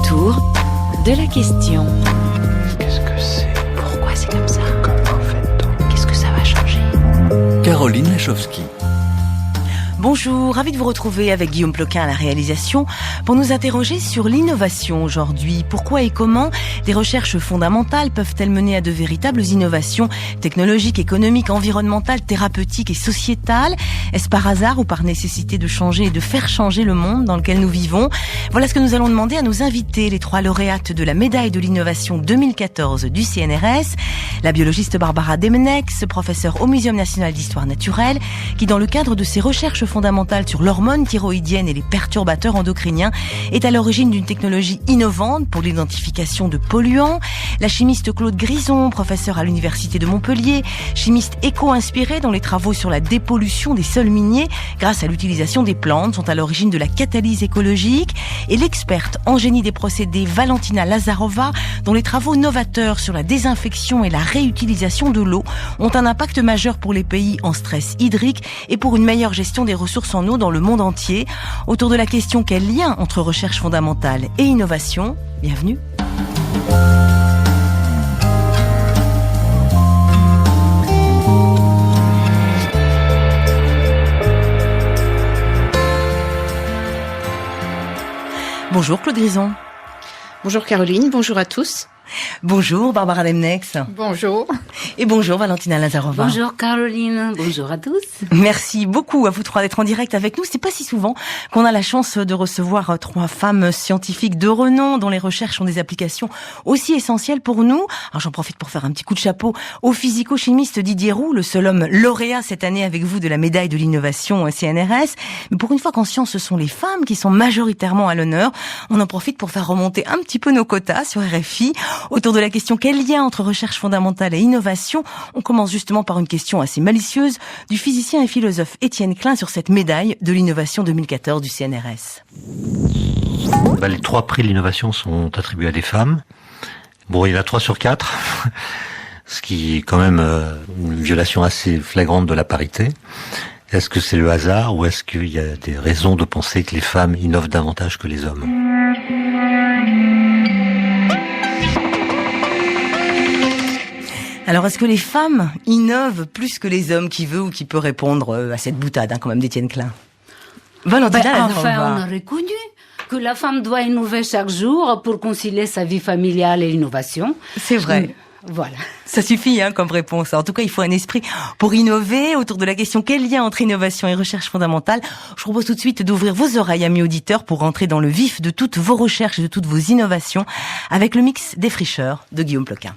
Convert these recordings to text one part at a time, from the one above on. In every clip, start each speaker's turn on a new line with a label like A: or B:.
A: Autour de la question.
B: Qu'est-ce que c'est?
A: Pourquoi c'est comme ça?
B: Comment fait-on?
A: Qu'est-ce que ça va changer?
C: Caroline Lachowski.
D: Bonjour, ravi de vous retrouver avec Guillaume Ploquin à la réalisation pour nous interroger sur l'innovation aujourd'hui. Pourquoi et comment des recherches fondamentales peuvent-elles mener à de véritables innovations technologiques, économiques, environnementales, thérapeutiques et sociétales? Est-ce par hasard ou par nécessité de changer et de faire changer le monde dans lequel nous vivons? Voilà ce que nous allons demander à nos invités, les 3 lauréates de la médaille de l'innovation 2014 du CNRS, la biologiste Barbara Demenex, professeure au Muséum national d'histoire naturelle, qui dans le cadre de ses recherches fondamentale sur l'hormone thyroïdienne et les perturbateurs endocriniens est à l'origine d'une technologie innovante pour l'identification de polluants. La chimiste Claude Grison, professeur à l'université de Montpellier, chimiste éco-inspirée dont les travaux sur la dépollution des sols miniers grâce à l'utilisation des plantes sont à l'origine de la catalyse écologique, et l'experte en génie des procédés Valentina Lazarova dont les travaux novateurs sur la désinfection et la réutilisation de l'eau ont un impact majeur pour les pays en stress hydrique et pour une meilleure gestion des ressources en eau dans le monde entier. Autour de la question quel lien entre recherche fondamentale et innovation? Bienvenue. Bonjour Claude Grison.
E: Bonjour Caroline, bonjour à tous.
D: Bonjour Barbara Demenex.
E: Bonjour.
D: Et bonjour Valentina Lazarova.
A: Bonjour Caroline, bonjour à tous.
D: Merci beaucoup à vous 3 d'être en direct avec nous. C'est pas si souvent qu'on a la chance de recevoir 3 femmes scientifiques de renom dont les recherches ont des applications aussi essentielles pour nous. Alors j'en profite pour faire un petit coup de chapeau au physico-chimiste Didier Roux, le seul homme lauréat cette année avec vous de la médaille de l'innovation CNRS. Mais pour une fois qu'en science ce sont les femmes qui sont majoritairement à l'honneur, on en profite pour faire remonter un petit peu nos quotas sur RFI. Autour de la question quel lien entre recherche fondamentale et innovation, on commence justement par une question assez malicieuse du physicien et philosophe Étienne Klein sur cette médaille de l'innovation 2014 du CNRS.
F: Les 3 prix de l'innovation sont attribués à des femmes. Bon, il y en a 3 sur 4, ce qui est quand même une violation assez flagrante de la parité. Est-ce que c'est le hasard ou est-ce qu'il y a des raisons de penser que les femmes innovent davantage que les hommes ?
D: Alors, est-ce que les femmes innovent plus que les hommes? Qui veut ou qui peut répondre à cette boutade, quand même, d'Étienne Klein? Valentina,
A: enfin, on aurait connu que la femme doit innover chaque jour pour concilier sa vie familiale et l'innovation.
D: C'est vrai.
A: Voilà.
D: Ça suffit comme réponse. En tout cas, il faut un esprit pour innover. Autour de la question quel lien entre innovation et recherche fondamentale, je propose tout de suite d'ouvrir vos oreilles, amis auditeurs, pour rentrer dans le vif de toutes vos recherches et de toutes vos innovations avec le mix défricheur de Guillaume Ploquin.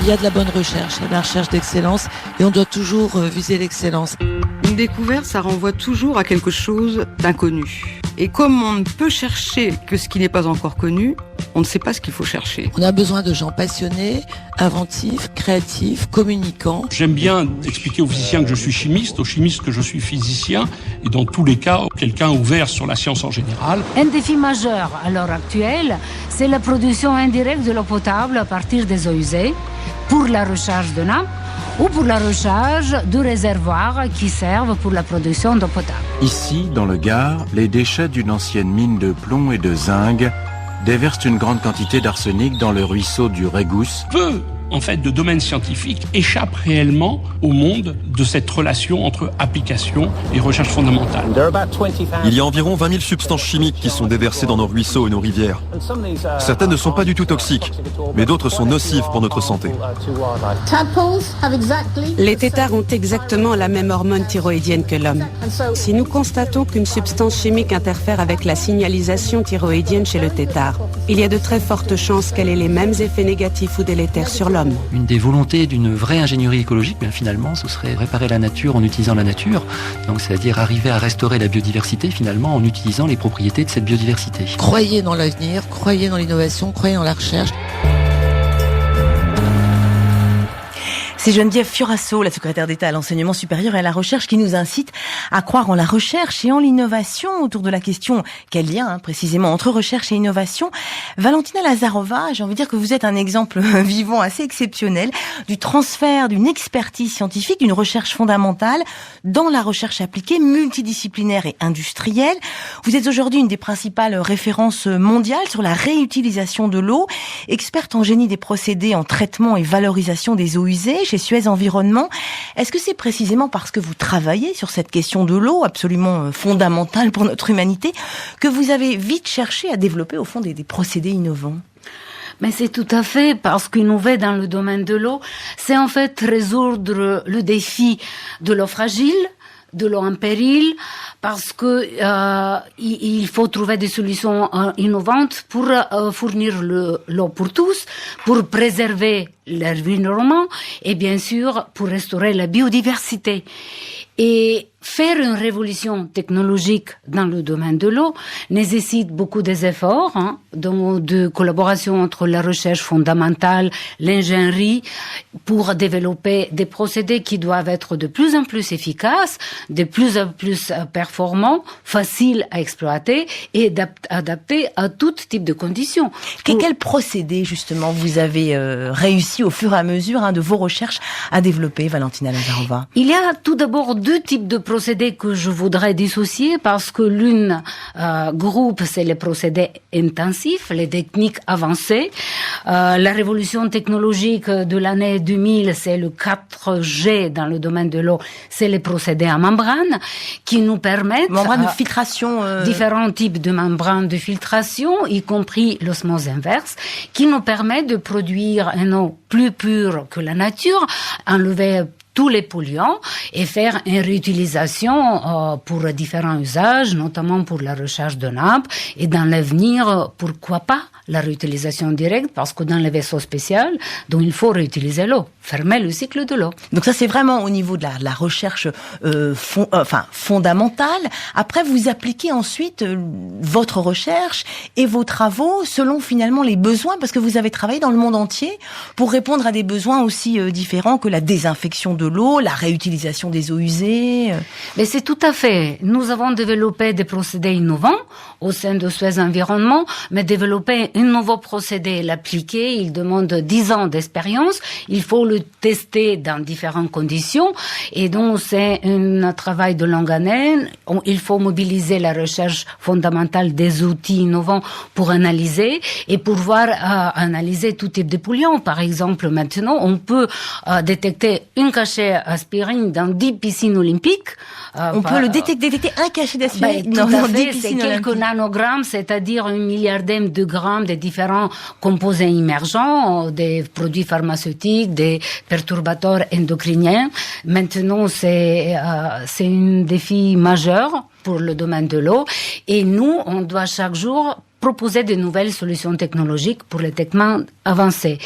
G: Il y a de la bonne recherche, il y a de la recherche d'excellence et on doit toujours viser l'excellence.
H: Une découverte, ça renvoie toujours à quelque chose d'inconnu. Et comme on ne peut chercher que ce qui n'est pas encore connu, on ne sait pas ce qu'il faut chercher.
G: On a besoin de gens passionnés, inventifs, créatifs, communicants.
I: J'aime bien expliquer aux physiciens que je suis chimiste, aux chimistes que je suis physicien, et dans tous les cas, quelqu'un ouvert sur la science en général.
A: Un défi majeur à l'heure actuelle, c'est la production indirecte de l'eau potable à partir des eaux usées pour la recharge de nappes ou pour la recharge de réservoirs qui servent pour la production d'eau potable.
J: Ici, dans le Gard, les déchets d'une ancienne mine de plomb et de zinc déversent une grande quantité d'arsenic dans le ruisseau du Régousse.
I: Peu, en fait, de domaines scientifiques échappent réellement au monde de cette relation entre application et recherche fondamentale.
K: Il y a environ 20 000 substances chimiques qui sont déversées dans nos ruisseaux et nos rivières. Certaines ne sont pas du tout toxiques, mais d'autres sont nocives pour notre santé.
L: Les têtards ont exactement la même hormone thyroïdienne que l'homme. Si nous constatons qu'une substance chimique interfère avec la signalisation thyroïdienne chez le têtard, il y a de très fortes chances qu'elle ait les mêmes effets négatifs ou délétères sur l'homme.
M: Une des volontés d'une vraie ingénierie écologique, finalement, ce serait réparer la nature en utilisant la nature. Donc, c'est-à-dire arriver à restaurer la biodiversité, finalement, en utilisant les propriétés de cette biodiversité.
G: Croyez dans l'avenir, croyez dans l'innovation, croyez dans la recherche.
D: C'est Geneviève Furasso, la secrétaire d'État à l'enseignement supérieur et à la recherche, qui nous incite à croire en la recherche et en l'innovation autour de la question quel lien précisément entre recherche et innovation. Valentina Lazarova, j'ai envie de dire que vous êtes un exemple vivant assez exceptionnel du transfert d'une expertise scientifique, d'une recherche fondamentale dans la recherche appliquée, multidisciplinaire et industrielle. Vous êtes aujourd'hui une des principales références mondiales sur la réutilisation de l'eau, experte en génie des procédés en traitement et valorisation des eaux usées chez Suez Environnement. Est-ce que c'est précisément parce que vous travaillez sur cette question de l'eau, absolument fondamentale pour notre humanité, que vous avez vite cherché à développer au fond des procédés innovants?
A: Mais c'est tout à fait parce qu'innover dans le domaine de l'eau, c'est en fait résoudre le défi de l'eau fragile, de l'eau en péril, parce que il faut trouver des solutions innovantes pour fournir l'eau pour tous, pour préserver l'environnement et bien sûr pour restaurer la biodiversité. Et faire une révolution technologique dans le domaine de l'eau nécessite beaucoup d'efforts, de collaboration entre la recherche fondamentale, l'ingénierie, pour développer des procédés qui doivent être de plus en plus efficaces, de plus en plus performants, faciles à exploiter et adaptés à tout type de conditions.
D: Quel procédé, justement, vous avez réussi au fur et à mesure de vos recherches à développer, Valentina Lazarova?
A: Il y a tout d'abord deux types de procédés que je voudrais dissocier parce que l'une groupe, c'est les procédés intensifs, les techniques avancées. La révolution technologique de l'année 2000, c'est le 4G dans le domaine de l'eau, c'est les procédés à membrane qui nous permettent...
D: Membrane de filtration...
A: Différents types de membranes de filtration, y compris l'osmose inverse, qui nous permet de produire une eau plus pure que la nature, enlever tous les polluants et faire une réutilisation pour différents usages, notamment pour la recherche de nappes et dans l'avenir, pourquoi pas la réutilisation directe, parce que dans les vaisseaux spéciaux, donc il faut réutiliser l'eau, fermer le cycle de l'eau.
D: Donc ça, c'est vraiment au niveau de la recherche fondamentale. Après, vous appliquez ensuite votre recherche et vos travaux selon finalement les besoins, parce que vous avez travaillé dans le monde entier pour répondre à des besoins aussi différents que la désinfection de l'eau, la réutilisation des eaux usées.
A: Mais c'est tout à fait. Nous avons développé des procédés innovants au sein de Suez Environnement, mais développer un nouveau procédé et l'appliquer, il demande 10 ans d'expérience. Il faut le tester dans différentes conditions. Et donc, c'est un travail de longue haleine. Il faut mobiliser la recherche fondamentale des outils innovants pour analyser et pouvoir analyser tout type de polluants. Par exemple, maintenant, on peut détecter une cachet aspirine dans 10 piscines olympiques.
D: On peut le détecter un cachet d'aspirine
A: dans 10
D: piscines
A: c'est quelques
D: olympiques.
A: nanogrammes, c'est-à-dire 1 milliardième de grammes de différents composés émergents, des produits pharmaceutiques, des perturbateurs endocriniens. Maintenant, c'est un défi majeur pour le domaine de l'eau. Et nous, on doit chaque jour proposer de nouvelles solutions technologiques pour les traitements avancés.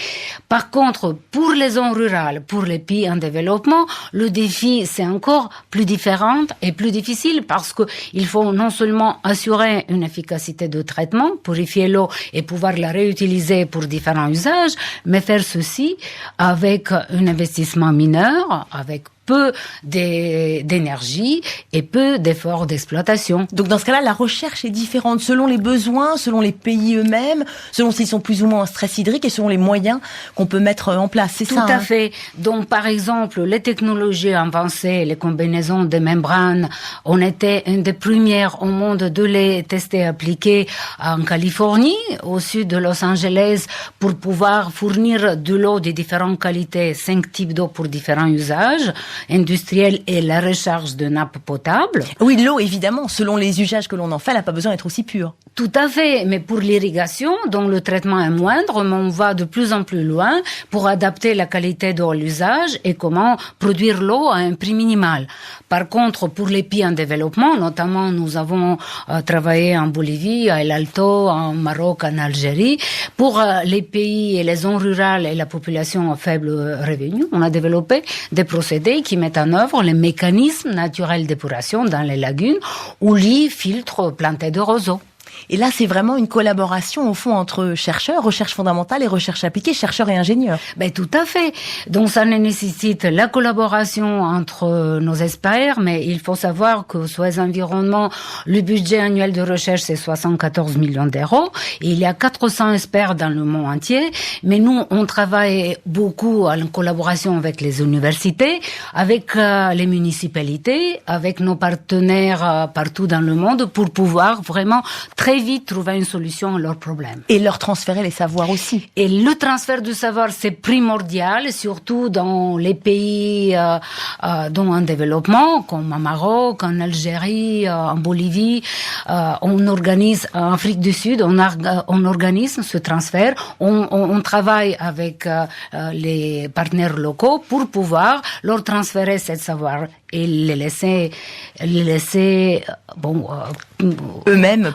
A: Par contre, pour les zones rurales, pour les pays en développement, le défi, c'est encore plus différent et plus difficile parce que il faut non seulement assurer une efficacité de traitement, purifier l'eau et pouvoir la réutiliser pour différents usages, mais faire ceci avec un investissement mineur, avec peu d'énergie et peu d'efforts d'exploitation.
D: Donc dans ce cas-là, la recherche est différente selon les besoins, selon les pays eux-mêmes, selon s'ils sont plus ou moins en stress hydrique et selon les moyens qu'on peut mettre en place. C'est ça.
A: Tout à fait. Donc par exemple, les technologies avancées, les combinaisons de membranes, on était une des premières au monde de les tester et appliquer en Californie, au sud de Los Angeles, pour pouvoir fournir de l'eau de différentes qualités, 5 types d'eau pour différents usages industrielle et la recharge de nappes potables.
D: Oui, l'eau, évidemment, selon les usages que l'on en fait, elle n'a pas besoin d'être aussi pure.
A: Tout à fait, mais pour l'irrigation, dont le traitement est moindre, mais on va de plus en plus loin pour adapter la qualité d'eau à l'usage et comment produire l'eau à un prix minimal. Par contre, pour les pays en développement, notamment nous avons travaillé en Bolivie, à El Alto, en Maroc, en Algérie, pour les pays et les zones rurales et la population à faible revenu, on a développé des procédés qui mettent en œuvre les mécanismes naturels d'épuration dans les lagunes ou les filtres plantés de roseaux.
D: Et là, c'est vraiment une collaboration, au fond, entre chercheurs, recherche fondamentale et recherche appliquée, chercheurs et ingénieurs.
A: Ben, tout à fait. Donc, ça nécessite la collaboration entre nos experts, mais il faut savoir que sur les environnements, le budget annuel de recherche, c'est 74 millions d'euros. Et il y a 400 experts dans le monde entier. Mais nous, on travaille beaucoup en collaboration avec les universités, avec les municipalités, avec nos partenaires partout dans le monde pour pouvoir vraiment très vite trouver une solution à leurs problèmes.
D: Et leur transférer les savoirs aussi.
A: Et le transfert du savoir, c'est primordial, surtout dans les pays dont en développement, comme en Maroc, en Algérie, en Bolivie. On organise, en Afrique du Sud, on organise ce transfert. On travaille avec les partenaires locaux pour pouvoir leur transférer ce savoir et les laisser
D: eux-mêmes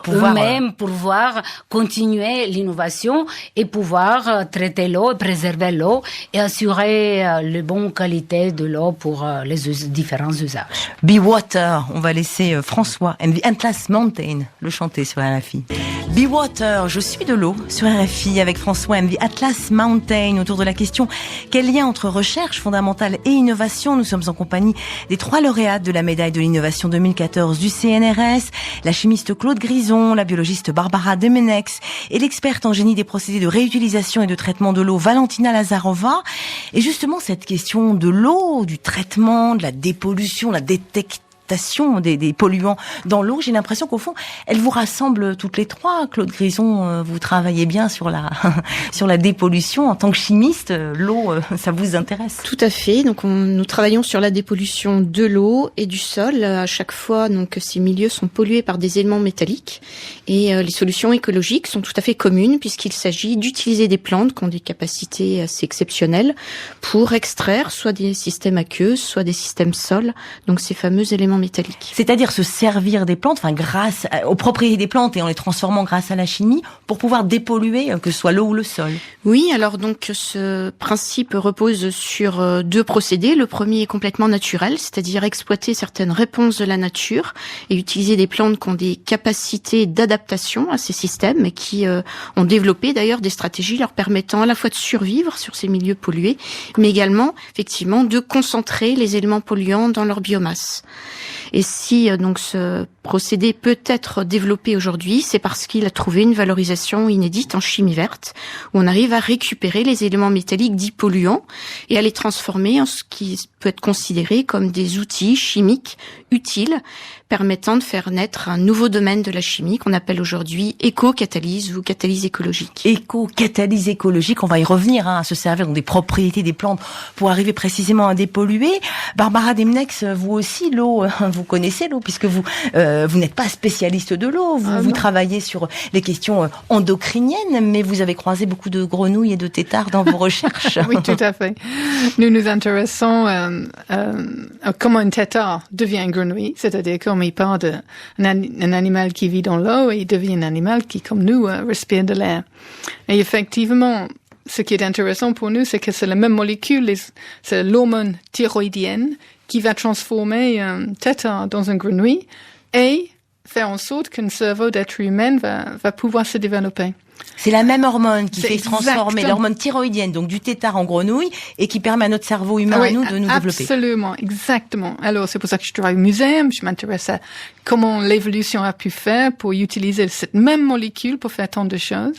A: pouvoir continuer l'innovation et pouvoir traiter l'eau, préserver l'eau et assurer la bonne qualité de l'eau pour les différents usages.
D: Be Water, on va laisser François and the Atlas Mountain le chanter sur RFI. Be Water, je suis de l'eau sur RFI avec François and the Atlas Mountain autour de la question quel lien entre recherche fondamentale et innovation. Nous sommes en compagnie des 3 lauréates de la médaille de l'innovation 2014 du CNRS, la chimiste Claude Grison, la biologiste Barbara Demenex et l'experte en génie des procédés de réutilisation et de traitement de l'eau Valentina Lazarova. Et justement, cette question de l'eau, du traitement, de la dépollution, la détection des polluants dans l'eau, j'ai l'impression qu'au fond, elle vous rassemble toutes les 3. Claude Grison, vous travaillez bien sur la dépollution. En tant que chimiste, l'eau, ça vous intéresse?
E: Tout à fait. Donc, nous travaillons sur la dépollution de l'eau et du sol. À chaque fois, donc, ces milieux sont pollués par des éléments métalliques. Et les solutions écologiques sont tout à fait communes puisqu'il s'agit d'utiliser des plantes qui ont des capacités assez exceptionnelles pour extraire soit des systèmes aqueux, soit des systèmes sols. Donc, ces fameux éléments métalliques.
D: C'est-à-dire se servir des plantes, grâce aux propriétés des plantes et en les transformant grâce à la chimie pour pouvoir dépolluer, que ce soit l'eau ou le sol.
E: Oui, alors donc ce principe repose sur 2 procédés. Le premier est complètement naturel, c'est-à-dire exploiter certaines réponses de la nature et utiliser des plantes qui ont des capacités d'adaptation à ces systèmes et qui ont développé d'ailleurs des stratégies leur permettant à la fois de survivre sur ces milieux pollués, mais également effectivement de concentrer les éléments polluants dans leur biomasse. Et si donc ce procédé peut être développé aujourd'hui, c'est parce qu'il a trouvé une valorisation inédite en chimie verte, où on arrive à récupérer les éléments métalliques dits polluants et à les transformer en ce qui peut être considéré comme des outils chimiques utiles, permettant de faire naître un nouveau domaine de la chimie qu'on appelle aujourd'hui éco-catalyse ou catalyse écologique.
D: Éco-catalyse écologique, on va y revenir, à se servir des propriétés des plantes pour arriver précisément à dépolluer. Barbara Demenex, vous aussi, l'eau, vous connaissez l'eau, puisque vous n'êtes pas spécialiste de l'eau, vous travaillez sur les questions endocriniennes, mais vous avez croisé beaucoup de grenouilles et de têtards dans vos recherches.
N: Oui, tout à fait. Nous nous intéressons à comment un tétard devient une grenouille, c'est-à-dire comme il part d'un animal qui vit dans l'eau et il devient un animal qui, comme nous, respire de l'air. Et effectivement, ce qui est intéressant pour nous, c'est que c'est la même molécule, c'est l'hormone thyroïdienne qui va transformer un tétard dans une grenouille et faire en sorte qu'un cerveau d'être humain va pouvoir se développer.
D: C'est la même hormone qui fait transformer l'hormone thyroïdienne, donc du tétard en grenouille, et qui permet à notre cerveau humain, à nous, de nous développer.
N: Absolument, exactement. Alors, c'est pour ça que je travaille au muséum. Je m'intéresse à comment l'évolution a pu faire pour utiliser cette même molécule pour faire tant de choses.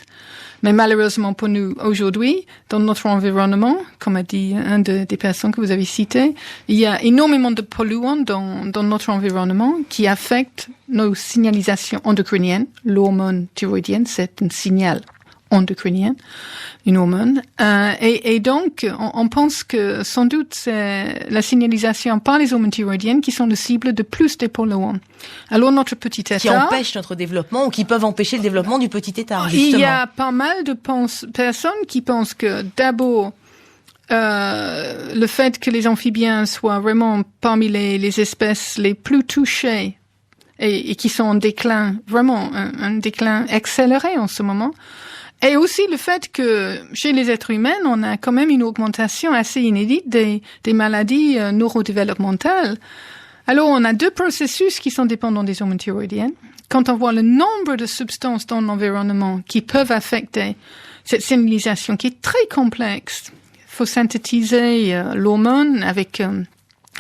N: Mais malheureusement pour nous, aujourd'hui, dans notre environnement, comme a dit une des personnes que vous avez citées, il y a énormément de polluants dans notre environnement qui affectent nos signalisations endocriniennes. L'hormone thyroïdienne, c'est un signal endocrinien, une hormone. Et donc, on pense que sans doute c'est la signalisation par les hormones thyroïdiennes qui sont les cibles de plus des polluants. Alors notre petit tétard...
D: Qui empêchent notre développement ou qui peuvent empêcher le développement du petit tétard, justement.
N: Il y a pas mal de personnes qui pensent que d'abord, le fait que les amphibiens soient vraiment parmi les espèces les plus touchées et qui sont en déclin, vraiment un déclin accéléré en ce moment. Et aussi le fait que chez les êtres humains, on a quand même une augmentation assez inédite des maladies neurodéveloppementales. Alors, on a deux processus qui sont dépendants des hormones thyroïdiennes. Quand on voit le nombre de substances dans l'environnement qui peuvent affecter cette signalisation qui est très complexe, il faut synthétiser l'hormone avec une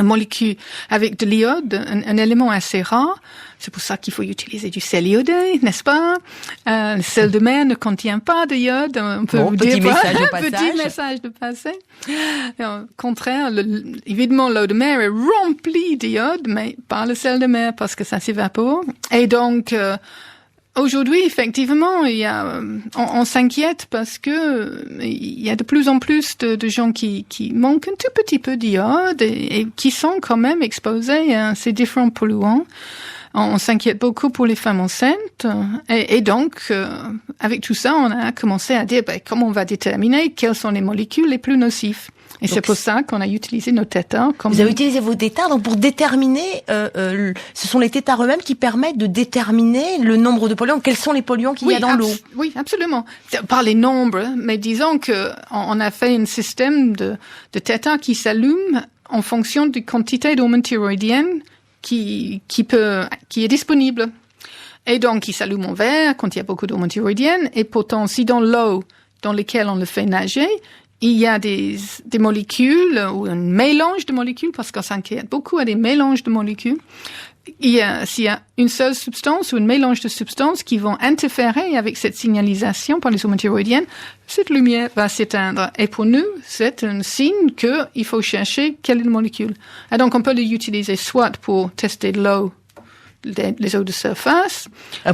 N: molécule, avec de l'iode, un élément assez rare. C'est pour ça qu'il faut utiliser du sel iodé, n'est-ce pas? Le sel de mer ne contient pas de iode. On peut
D: petit message
N: de passage. Au contraire, évidemment, l'eau de mer est remplie d'iode, mais pas le sel de mer parce que ça s'évapore. Et donc, aujourd'hui, effectivement, on s'inquiète parce que il y a de plus en plus de gens qui manquent un tout petit peu d'iode et qui sont quand même exposés à ces différents polluants. On s'inquiète beaucoup pour les femmes enceintes et donc, avec tout ça, on a commencé à dire comment on va déterminer quelles sont les molécules les plus nocives. Et donc, c'est pour ça qu'on a utilisé nos thétars.
D: Vous avez utilisé vos thétars donc pour déterminer, ce sont les thétars eux-mêmes qui permettent de déterminer le nombre de polluants. Quels sont les polluants qu'il y a dans l'eau?
N: Oui, absolument. Par les nombres, mais disons que on a fait un système de thétars qui s'allument en fonction de quantité d'hormones thyroïdiennes qui est disponible. Et donc, il s'allume en vert quand il y a beaucoup d'hormones thyroïdiennes. Et pourtant, si dans l'eau dans laquelle on le fait nager, il y a des molécules ou un mélange de molécules, parce qu'on s'inquiète beaucoup à des mélanges de molécules. S'il y a une seule substance ou un mélange de substances qui vont interférer avec cette signalisation par les hormones thyroïdiennes, cette lumière va s'éteindre. Et pour nous, c'est un signe qu'il faut chercher quelle est la molécule. Et donc, on peut l'utiliser soit pour tester de l'eau, les eaux de surface.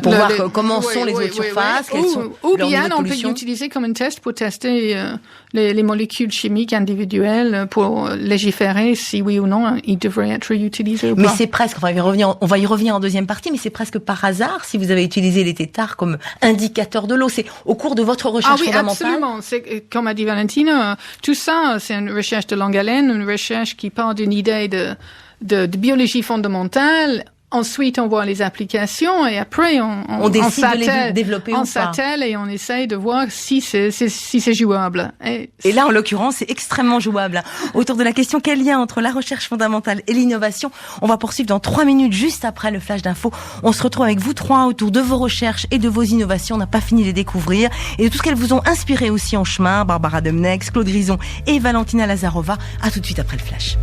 D: Pour voir comment sont les eaux de surface, quelles sont
N: ou bien on peut l'utiliser comme un test pour tester les molécules chimiques individuelles pour légiférer si oui ou non ils devraient être utilisés ou pas.
D: Mais c'est presque, on va y revenir en deuxième partie, mais c'est presque par hasard si vous avez utilisé les thétars comme indicateur de l'eau. C'est au cours de votre recherche fondamentale.
N: Absolument. C'est, comme a dit Valentina, tout ça, c'est une recherche de longue haleine, une recherche qui part d'une idée de biologie fondamentale. Ensuite, on voit les applications et après,
D: on décide de les développer ou pas.
N: On s'attelle et on essaye de voir si c'est jouable.
D: Et là, en l'occurrence, c'est extrêmement jouable. Autour de la question, quel lien entre la recherche fondamentale et l'innovation? On va poursuivre dans 3 minutes, juste après le flash d'info. On se retrouve avec vous trois autour de vos recherches et de vos innovations. On n'a pas fini de les découvrir et de tout ce qu'elles vous ont inspiré aussi en chemin. Barbara Demnex, Claude Grison et Valentina Lazarova. À tout de suite après le flash.